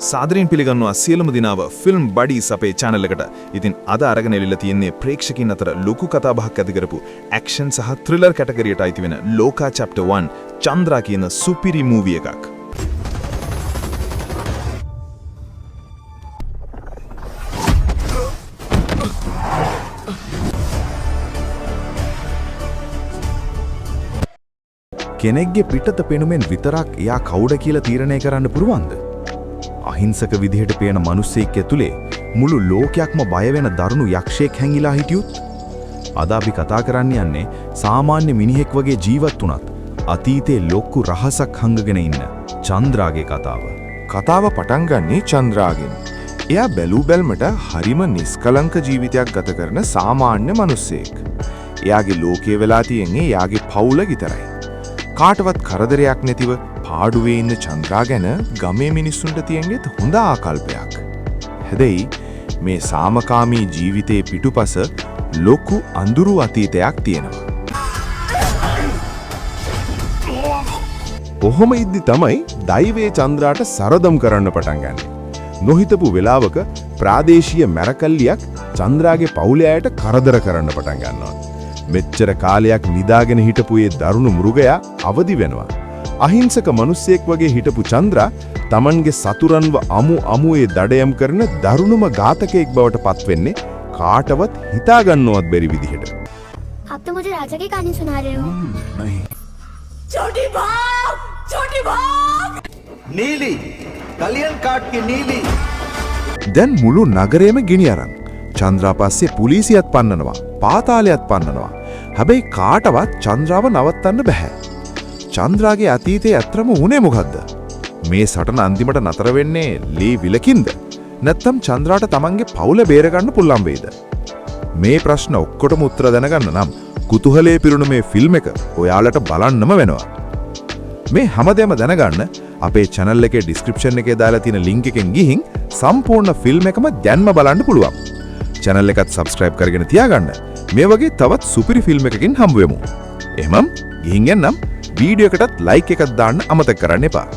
සාදරයෙන් පිළිගන්නවා සියලුම දිනාව ෆිල්ම් බඩීස් අපේ channel එකට. ඉතින් අද අරගෙන එලිලා තියෙන්නේ ප්‍රේක්ෂකයන් අතර ලොකු කතාබහක් ඇති කරපු ඇක්ෂන් සහ ත්‍රිලර් කැටගරියට අයිති වෙන ලෝකා chapter 1 චන්ද්‍රා කියන සුපිරි මූවි එකක්. කෙනෙක්ගේ පිටත පෙනුමෙන් විතරක් එයා කවුද කියලා තීරණය කරන්න පුළුවන්ද? අහිංසක විදිහට පේන මිනිස්සෙක් ඇතුලේ මුළු ලෝකයක්ම බය වෙන දරුණු යක්ෂයෙක් හැංගිලා හිටියොත්? අද අපි කතා කරන්න යන්නේ සාමාන්‍ය මිනිහෙක් වගේ ජීවත් වුණත් අතීතේ ලොකු රහසක් හංගගෙන ඉන්න චන්ද්‍රාගේ කතාව. කතාව පටන් ගන්නේ චන්ද්‍රාගෙන්. එයා බැලූ බැල්මට හරිම නිස්කලංක ජීවිතයක් ගත කරන සාමාන්‍ය මිනිහෙක්. එයාගේ ලෝකයේ වෙලා තියෙන්නේ එයාගේ පවුල විතරයි. කාටවත් කරදරයක් නැතිව පාඩුවේ ඉන්න චන්ද්‍රා ගැන ගමේ මිනිස්සුන්ට තියෙන්නේ හොඳ ආකල්පයක්. හැබැයි මේ සාමකාමී ජීවිතයේ පිටුපස ලොකු අඳුරු අතීතයක් තියෙනවා. කොහොම ඉද්දි තමයි දෛවයේ චන්ද්‍රාට සරදම් කරන්න පටන් ගන්නේ. නොහිතපු වෙලාවක ප්‍රාදේශීය මැරකල්ලියක් චන්ද්‍රාගේ පවුලේ අයට කරදර කරන්න පටන් ගන්නවා. මෙච්චර කාලයක් නිදාගෙන හිටපු ඒ දරුණු මෘගයා අවදි වෙනවා. අහිංසක මිනිසෙක් වගේ හිටපු චන්ද්‍රා Tamanගේ සතුරන්ව අමුයේ දඩයම් කරන දරුණුම ඝාතකයෙක් බවට පත් වෙන්නේ කාටවත් හිතා ගන්නවත් බැරි විදිහට. अब तो मुझे राजा की कहानी सुना रहे हो। नहीं. छोटी भाग नीली कलियन काट की नीली. දැන් මුළු නගරයම ගිනි අරන්. චන්ද්‍රා පස්සේ පොලිසියත් පන්නනවා, පාතාලයත් පන්නනවා. හැබැයි කාටවත් චන්ද්‍රාව නවත්තන්න බෑ. චන්ද්‍රාගේ අතීතයේ අත්‍තරම උනේ මොකද්ද? මේ සටන අන්තිමට නතර වෙන්නේ ලී විලකින්ද? නැත්නම් චන්ද්‍රාට තමන්ගේ පවුල බේරගන්න පුළුවන් වේද? මේ ප්‍රශ්න ඔක්කොටම උත්තර දැනගන්න නම් කුතුහලයේ පිරුණු මේ ෆිල්ම් එක ඔයාලට බලන්නම වෙනවා. මේ හැමදේම දැනගන්න අපේ channel එකේ description එකේ දාලා තියෙන link එකෙන් ගිහින් සම්පූර්ණ ෆිල්ම් එකම දැන්ම බලන්න පුළුවන්. channel එකත් subscribe කරගෙන තියාගන්න. මේ වගේ තවත් සුපිරි ෆිල්ම් එකකින් හම්බ වෙමු. එහෙනම් ගිහින් යන්නම්. වීඩියෝ එකටත් like එකක් දාන්න අමතක කරන්න එපා.